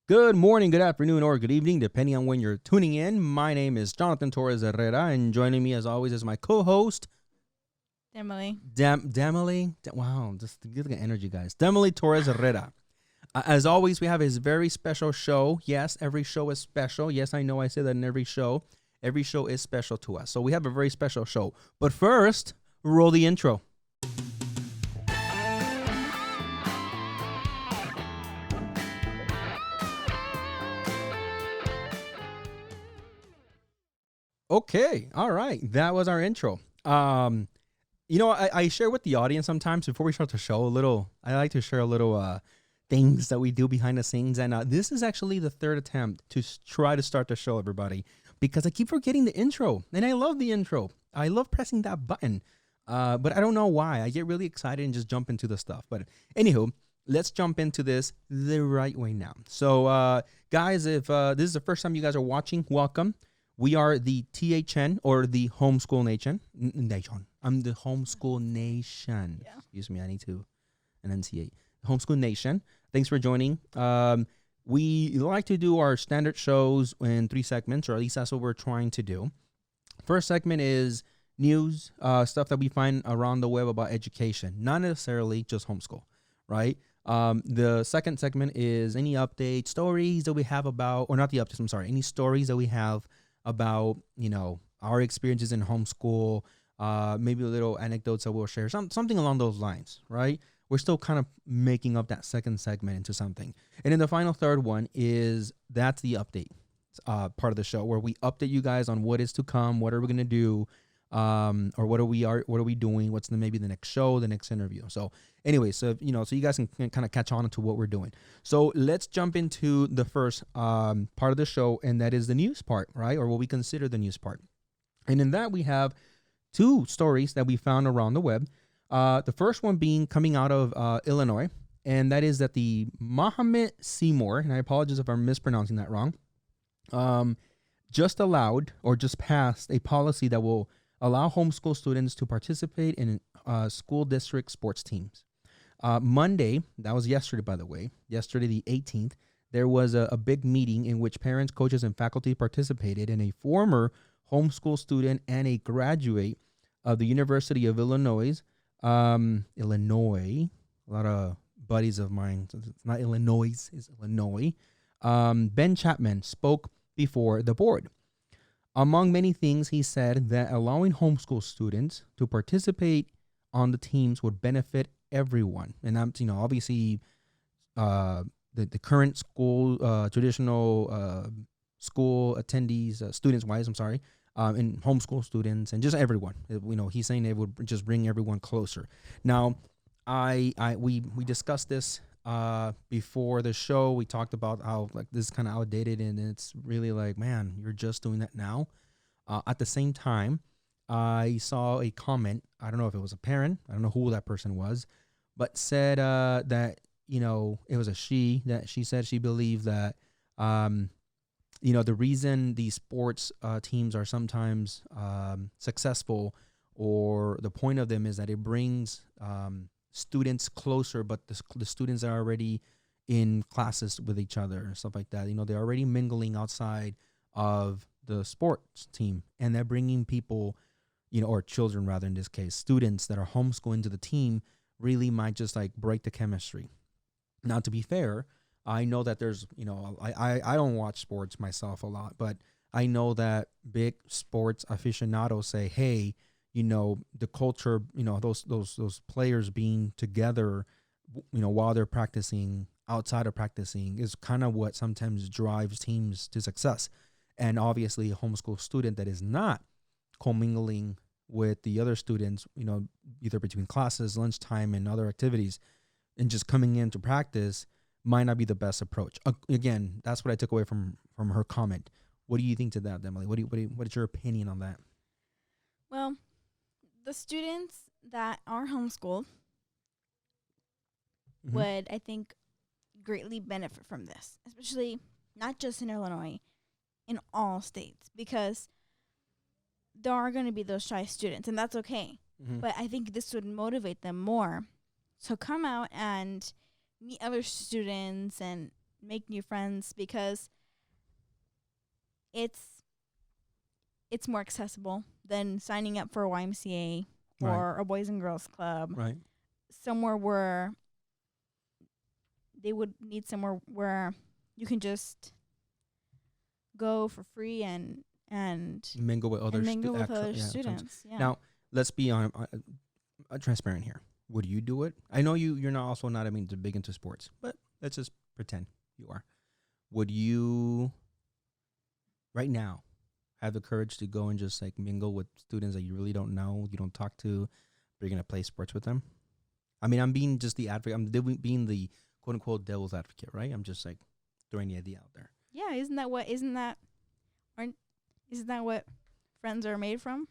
Good morning, good afternoon, or good evening, depending on when you're tuning in. My name is Jonathan Torres Herrera, and joining me, as always, is my co-host, Emily. Demily. Wow, just give the energy, guys. Demily Torres Herrera. As always, we have a very special show. Yes, every show is special. Yes, I know I say that in every show. Every show is special to us. So we have a very special show. But first, roll the intro. Okay, all right. That was our intro. I share with the audience sometimes before we start the show I like to share a little things that we do behind the scenes. And this is actually the third attempt to try to start the show, everybody, because I keep forgetting the intro. And I love the intro. I love pressing that button. But I don't know why. I get really excited and just jump into the stuff. But anywho, let's jump into this the right way now. So, guys, if this is the first time you guys are watching, welcome. We are the THN, or the Homeschool Nation. I'm the Homeschool Nation. Yeah. Excuse me, I need to enunciate. Homeschool Nation. Thanks for joining. We like to do our standard shows in 3 segments, or at least that's what we're trying to do. First segment is news, stuff that we find around the web about education, not necessarily just homeschool, right? The second segment is any updates, stories that we have about, or not the updates, I'm sorry, any stories that we have about, our experiences in homeschool, maybe a little anecdotes that we'll share, something along those lines, right? We're still kind of making up that second segment into something. And then the final third one that's the update part of the show, where we update you guys on what is to come, what are we going to do, or what are we doing, what's maybe the next show, the next interview. So anyway, so you guys can kind of catch on to what we're doing. So let's jump into the first part of the show, and that is the news part, right? Or what we consider the news part. And in that, we have 2 stories that we found around the web. The first one being coming out of Illinois, and that is that the Mahomet-Seymour, and I apologize if I'm mispronouncing that wrong, just passed a policy that will allow homeschool students to participate in school district sports teams. Monday, that was yesterday, by the way, yesterday the 18th, there was a big meeting in which parents, coaches, and faculty participated, and a former homeschool student and a graduate of the University of Illinois, a lot of buddies of mine, it's not Illinois, it's Illinois, Ben Chapman spoke before the board. Among many things, he said that allowing homeschool students to participate on the teams would benefit everyone. And I'm, obviously, the current school, traditional school attendees, students-wise, and homeschool students, and just everyone. He's saying it would just bring everyone closer. Now, we discussed this before the show. We talked about how this is kind of outdated, and it's really like, man, you're just doing that now. At the same time, I saw a comment. I don't know if it was a parent. I don't know who that person was, but said that it was a she, that she said she believed that the reason these sports teams are sometimes successful, or the point of them, is that it brings students closer, but the students are already in classes with each other and stuff like that. They're already mingling outside of the sports team, and they're bringing people, or children rather, in this case, students that are homeschooling to the team, really might just break the chemistry. Now, to be fair, I know that there's, I don't watch sports myself a lot, but I know that big sports aficionados say, hey, the culture, those players being together, while they're practicing, outside of practicing, is kind of what sometimes drives teams to success. And obviously, a homeschool student that is not commingling with the other students, either between classes, lunchtime, and other activities, and just coming in to practice, might not be the best approach. Again, that's what I took away from her comment. What do you think to that, Emily? What is your opinion on that? Well, the students that are homeschooled would, I think, greatly benefit from this, especially not just in Illinois, in all states, because there are going to be those shy students, and that's okay. But I think this would motivate them more. So come out and meet other students and make new friends because it's more accessible than signing up for a YMCA or a Boys and Girls Club. Right. Somewhere where they would need somewhere where you can just go for free and mingle with other students. Yeah. Now, let's be transparent here. Would you do it? I know you're not also not big into sports, but let's just pretend you are. Would you right now have the courage to go and just like mingle with students that you really don't know, you don't talk to, but you're gonna play sports with them? I mean, I'm being just the advocate. I'm being the quote unquote devil's advocate, right? I'm just like throwing the idea out there. Yeah, isn't that what friends are made from?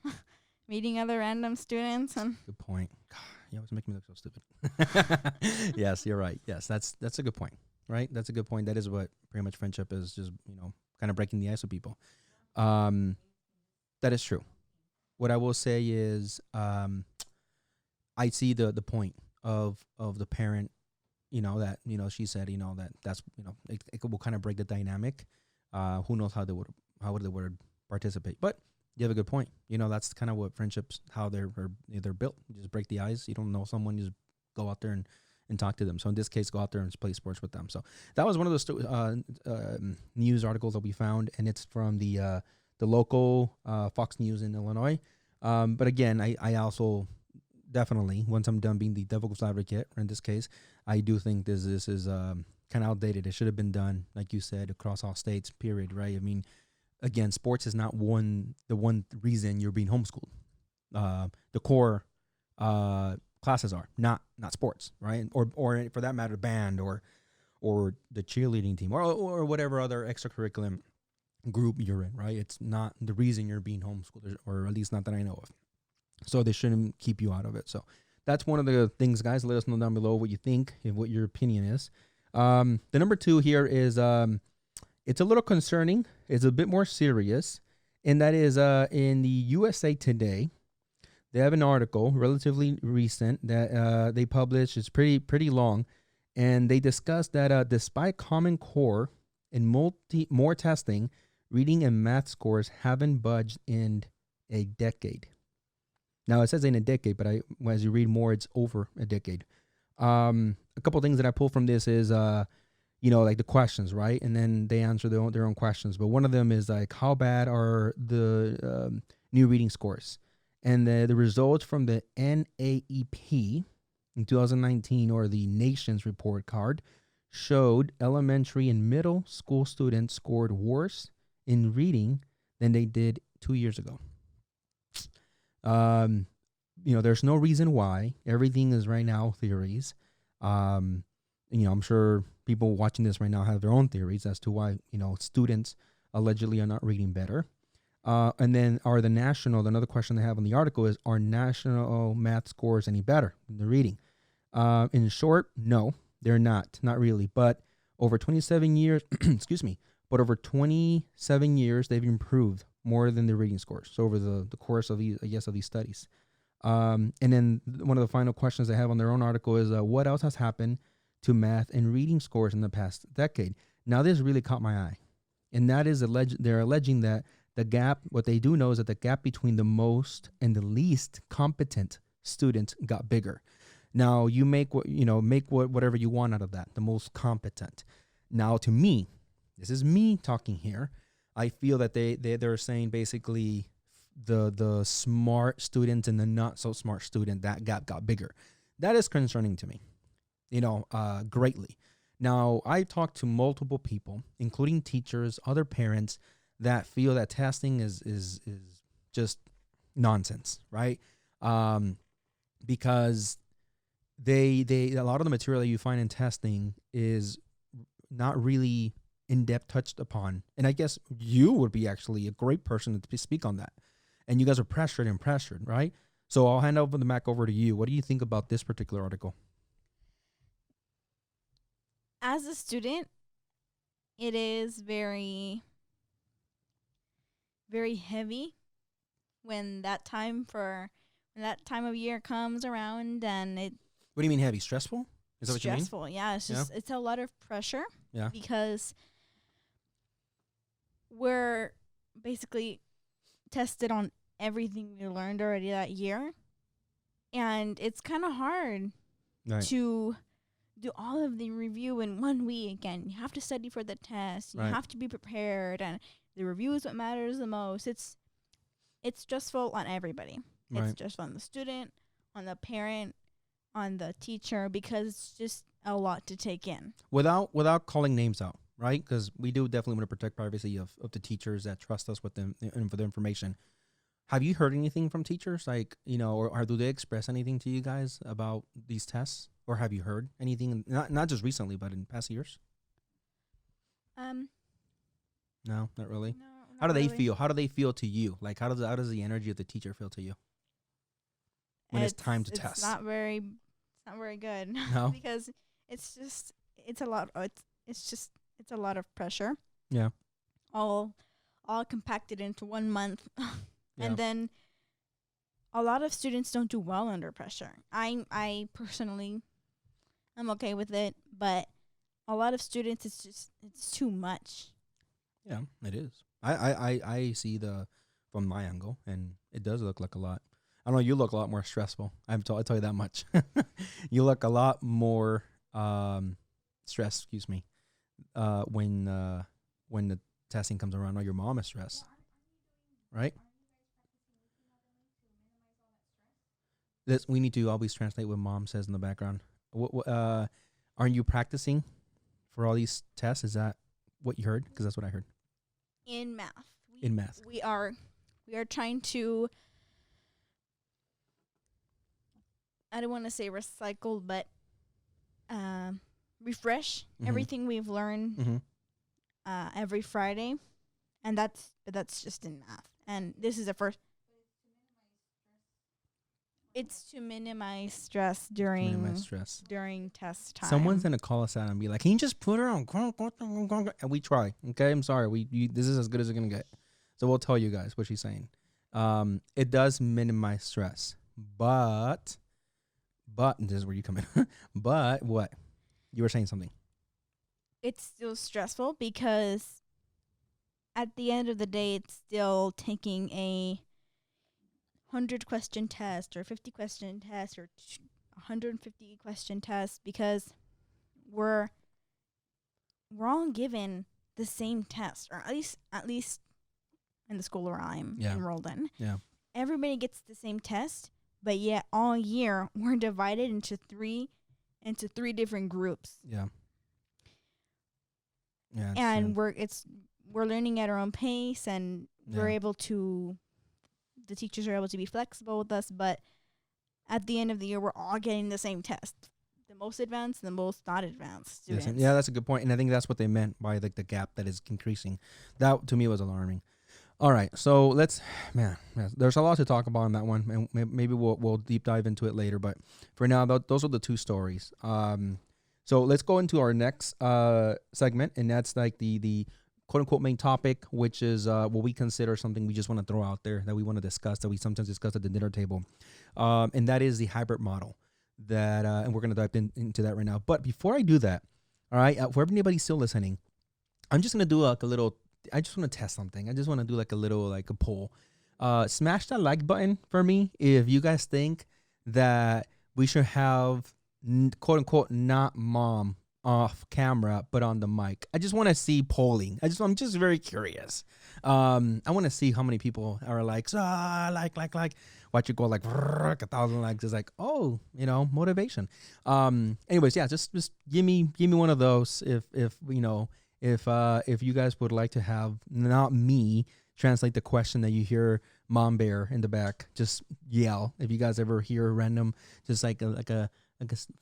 Meeting other random students and good point. God, you always make me look so stupid. Yes, you're right. Yes, that's a good point, right? That's a good point. That is what pretty much friendship is, just kind of breaking the ice with people. That is true. What I will say is, I see the point of the parent, that she said, that's it will kind of break the dynamic. Who knows how they would participate, but you have a good point. That's kind of what friendships, how they're built. You just break the ice. You don't know someone, you just go out there and talk to them. So in this case, go out there and play sports with them. So that was one of the news articles that we found, and it's from the local Fox News in Illinois. But again, I also definitely, once I'm done being the devil's advocate, or in this case, I do think this is kind of outdated. It should have been done, like you said, across all states, period, right? I mean, again, sports is not the one reason you're being homeschooled. The core classes are not sports, right? Or for that matter, band or the cheerleading team or whatever other extracurricular group you're in, right? It's not the reason you're being homeschooled, or at least not that I know of. So they shouldn't keep you out of it. So that's one of the things, guys. Let us know down below what you think and what your opinion is. The number 2 here is it's a little concerning. It's a bit more serious, and that is in the USA Today. They have an article, relatively recent, that they published. It's pretty long, and they discuss that despite Common Core and more testing, reading and math scores haven't budged in a decade. Now, it says in a decade, but as you read more, it's over a decade. A couple things that I pulled from this is, like the questions, right? And then they answer their own questions. But one of them is like, how bad are the new reading scores? And the results from the NAEP in 2019, or the Nations Report Card, showed elementary and middle school students scored worse in reading than they did 2 years ago. There's no reason why. Everything is right now theories. I'm sure people watching this right now have their own theories as to why, students allegedly are not reading better. And then another question they have on the article is, are national math scores any better than the reading? In short, no, they're not really. But over 27 years, over 27 years, they've improved more than the reading scores. So over the course of these studies. And then one of the final questions they have on their own article is, what else has happened to math and reading scores in the past decade? Now, this really caught my eye. And that is, they're alleging that the gap, what they do know is that the gap between the most and the least competent students got bigger. Now, you make whatever you want out of that, the most competent. Now, to me, this is me talking here, I feel that they're saying basically the smart student and the not so smart student, that gap got bigger. That is concerning to me, greatly. Now, I talked to multiple people, including teachers, other parents, that feel that testing is just nonsense, right? Because a lot of the material that you find in testing is not really in-depth touched upon. And I guess you would be actually a great person to speak on that. And you guys are pressured, right? So I'll hand over the mic over to you. What do you think about this particular article? As a student, it is very, very heavy when that time of year comes around, and it. What do you mean heavy? Stressful? Is that what you mean? Stressful, yeah. It's just it's a lot of pressure. Yeah. Because we're basically tested on everything we learned already that year. And it's kind of hard Right. to do all of the review in 1 week. And you have to study for the test. You Right. have to be prepared. And the review is what matters the most. It's stressful on everybody. Right. It's stressful on the student, on the parent, on the teacher, because it's just a lot to take in. Without calling names out, right? Because we do definitely want to protect privacy of the teachers that trust us with them and for the information. Have you heard anything from teachers, like, or do they express anything to you guys about these tests, or have you heard anything? Not just recently, but in past years. No, not really. No, How do not they really. feel? How do they feel to you? Like, how does the energy of the teacher feel to you when it's time to test? It's not very good. No? Because it's a lot. It's a lot of pressure. Yeah. All compacted into 1 month. Yeah. And then a lot of students don't do well under pressure. I personally, I'm okay with it, but a lot of students, it's too much. Yeah, it is. I see from my angle, and it does look like a lot. I don't know. You look a lot more stressful. I'll tell you that much. You look a lot more stressed. Excuse me. When the testing comes around, or your mom is stressed, right? We need to always translate what mom says in the background. Aren't you practicing for all these tests? Is that what you heard? Because that's what I heard. In math. In math. We are trying to, I don't want to say recycle, but refresh Mhm. everything we've learned Mm-hmm. every Friday, and that's just in math. And this is the first. It's to minimize stress during test time. Someone's gonna call us out and be like, "Can you just put her on?" And we try. Okay, I'm sorry. This is as good as it's gonna get. So we'll tell you guys what she's saying. It does minimize stress, but this is where you come in. But what? You were saying something. It's still stressful because at the end of the day, it's still taking a 100-question test or 50-question test or 150-question test, because we're all given the same test, or at least in the school where I'm enrolled in. Yeah. Everybody gets the same test, but yet all year we're divided into three different groups. Yeah. Yeah. And we're learning at our own pace, and the teachers are able to be flexible with us, but at the end of the year, we're all getting the same test. The most advanced and the most not advanced students. Yeah, that's a good point. And I think that's what they meant by the gap that is increasing. That, to me, was alarming. All right. So there's a lot to talk about on that one. And maybe we'll deep dive into it later. But for now, those are the two stories. So let's go into our next segment. And that's like the quote unquote main topic, which is what we consider something we just want to throw out there, that we want to discuss, that we sometimes discuss at the dinner table. And that is the hybrid model and we're going to dive into that right now. But before I do that, all right, for anybody still listening, I'm just going to do like a little, I just want to test something. I just want to do like a poll. Smash that like button for me if you guys think that we should have quote unquote not mom off camera but on the mic. I just want to see polling. I'm just very curious. I want to see how many people are like watch it go like 1,000 likes. It's like, oh, motivation. Anyways, yeah, just give me one of those if you guys would like to have not me translate the question that you hear Mom Bear in the back just yell. If you guys ever hear a random just like a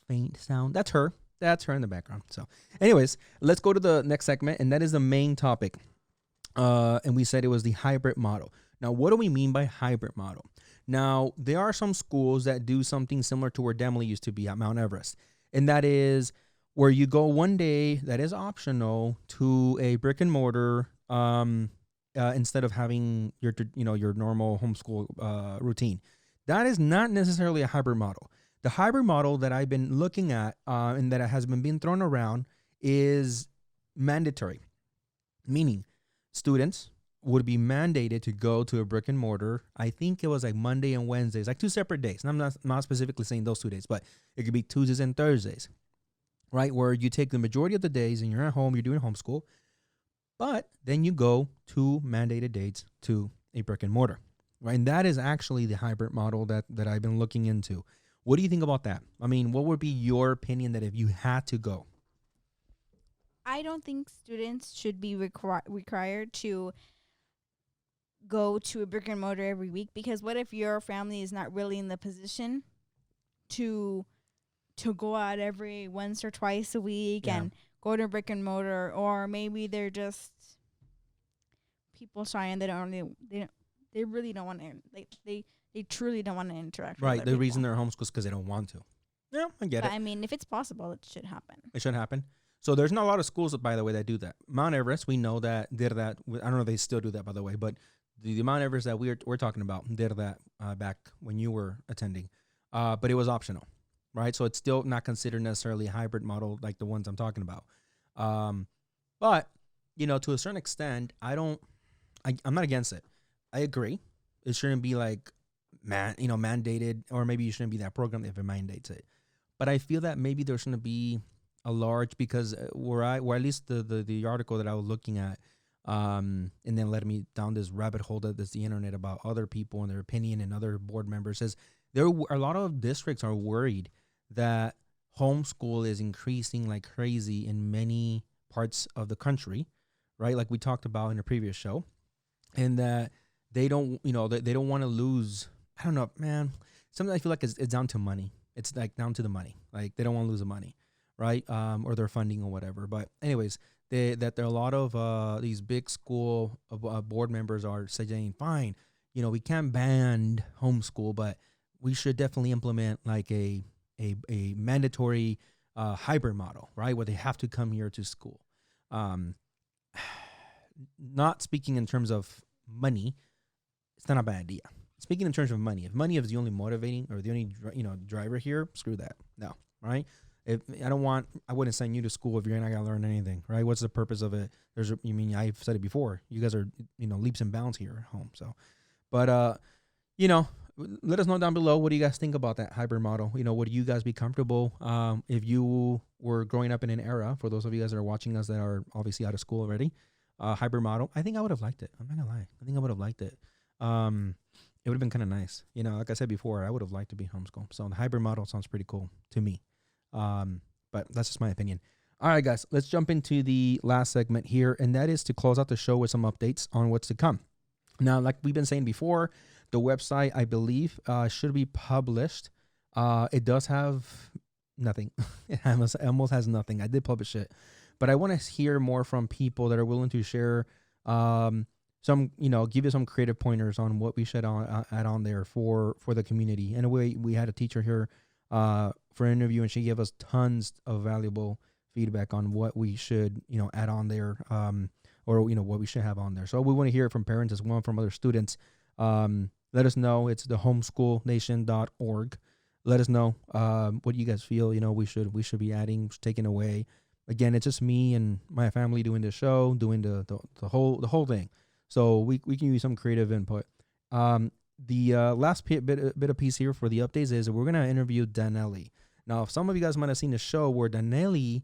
faint sound, that's her in the background. So anyways, let's go to the next segment, and that is the main topic. And we said it was the hybrid model. Now, what do we mean by hybrid model? Now, there are some schools that do something similar to where Demley used to be at Mount Everest, and that is where you go one day that is optional to a brick and mortar instead of having your normal homeschool routine. That is not necessarily a hybrid model. The hybrid model that I've been looking at and that has been being thrown around is mandatory, meaning students would be mandated to go to a brick and mortar. I think it was like Monday and Wednesdays, like 2 separate days. And I'm not specifically saying those 2 days, but it could be Tuesdays and Thursdays, right? Where you take the majority of the days and you're at home, you're doing homeschool, but then you go 2 mandated dates to a brick and mortar, right? And that is actually the hybrid model that I've been looking into. What do you think about that? I mean, what would be your opinion that if you had to go? I don't think students should be required to go to a brick and mortar every week, because what if your family is not really in the position to go out every once or twice a week and go to a brick and mortar, or maybe they're just people shy and they really don't want to, they truly don't want to interact with Right. other The people. reason they're homeschooled is because they don't want to. Yeah, I get But it. I mean, if it's possible, it should happen. It should happen. So there's not a lot of schools, by the way, that do that. Mount Everest, we know that did that. I don't know if they still do that, by the way, but the Mount Everest that we're talking about did that back when you were attending. But it was optional, right? So it's still not considered necessarily a hybrid model like the ones I'm talking about. But, to a certain extent, I'm not against it. I agree. It shouldn't be like, mandated, or maybe you shouldn't be that program if it mandates it. But I feel that maybe there shouldn't be a large, because where at least the article that I was looking at, and then led me down this rabbit hole that's the internet about other people and their opinion and other board members, says there are a lot of districts are worried that homeschool is increasing like crazy in many parts of the country, right? Like we talked about in a previous show, and that they don't, they don't want to lose. I don't know, man. Sometimes I feel like it's down to money. It's like down to the money. Like they don't want to lose the money, right? Or their funding or whatever. But anyways, there are a lot of these big school board members are saying, fine, we can't ban homeschool, but we should definitely implement like a mandatory hybrid model, right? Where they have to come here to school. Not speaking in terms of money, it's not a bad idea. Speaking in terms of money, if money is the only motivating or the only driver here, screw that. No, right? If I wouldn't send you to school if you're not gonna learn anything, right? What's the purpose of it? I've said it before. You guys are leaps and bounds here at home. So, but let us know down below. What do you guys think about that hybrid model? Would you guys be comfortable if you were growing up in an era? For those of you guys that are watching us that are obviously out of school already, hybrid model. I think I would have liked it. I'm not gonna lie. I think I would have liked it. It would have been kind of nice. Like I said before, I would have liked to be homeschooled. So the hybrid model sounds pretty cool to me. But that's just my opinion. All right, guys, let's jump into the last segment here, and that is to close out the show with some updates on what's to come. Now, like we've been saying before, the website, I believe, should be published. It does have nothing. It almost has nothing. I did publish it, but I want to hear more from people that are willing to share some, give you some creative pointers on what we should add on there for the community. Anyway, we had a teacher here for an interview, and she gave us tons of valuable feedback on what we should, add on there, or what we should have on there. So we want to hear it from parents as well, from other students. Let us know. It's the homeschoolnation.org. Let us know what you guys feel. We should be adding, taking away. Again, it's just me and my family doing the show, doing the whole thing. So we can use some creative input. The last bit of piece here for the updates is we're gonna interview Danelli. Now, some of you guys might have seen the show where Danelli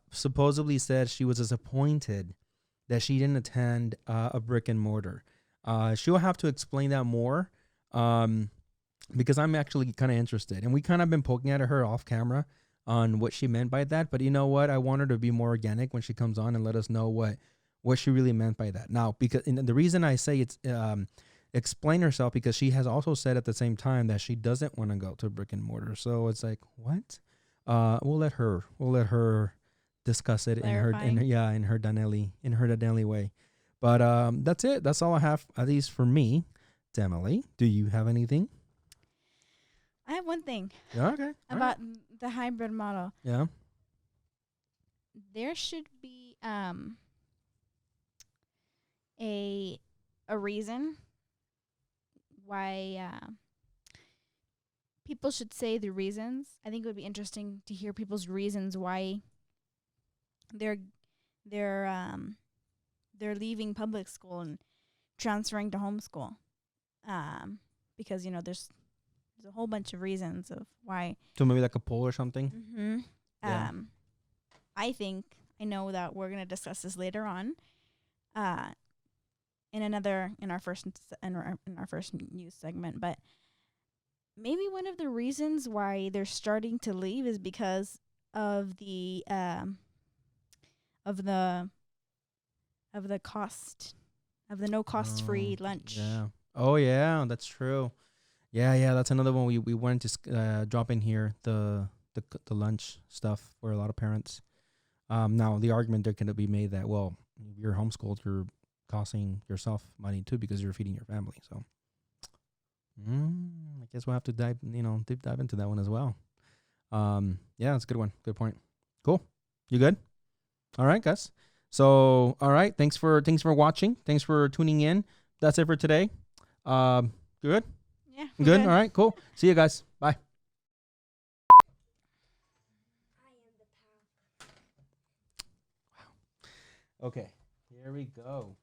supposedly said she was disappointed that she didn't attend a brick and mortar. She'll have to explain that more because I'm actually kind of interested. And we kind of been poking at her off camera on what she meant by that. But you know what? I want her to be more organic when she comes on and let us know what she really meant by that. Now, because the reason I say it's explain herself, because she has also said at the same time that she doesn't want to go to brick and mortar. So it's like, what? We'll let her discuss it in her Danelli way. But that's it. That's all I have, at least for me. Emily, do you have anything? I have one thing. Yeah, okay. About the hybrid model. Yeah. There should be a reason why people should say the reasons. I think it would be interesting to hear people's reasons why they're they're leaving public school and transferring to homeschool, because there's a whole bunch of reasons of why. So maybe like a poll or something. Mm-hmm. Yeah. I know that we're gonna discuss this later on, in our first news segment, but maybe one of the reasons why they're starting to leave is because of the cost of the no cost free lunch. Yeah. Oh yeah, that's true. Yeah, that's another one we wanted to drop in here, the lunch stuff for a lot of parents. Now the argument there can be made that, well, if you're homeschooled, you're costing yourself money too because you're feeding your family. So I guess we'll have to deep dive into that one as well. Yeah, that's a good one. Good point. Cool. You good? All right, guys. So, all right. Thanks for watching. Thanks for tuning in. That's it for today. Good? Yeah. Good? All right, cool. See you guys. Bye. Wow. Okay. Here we go.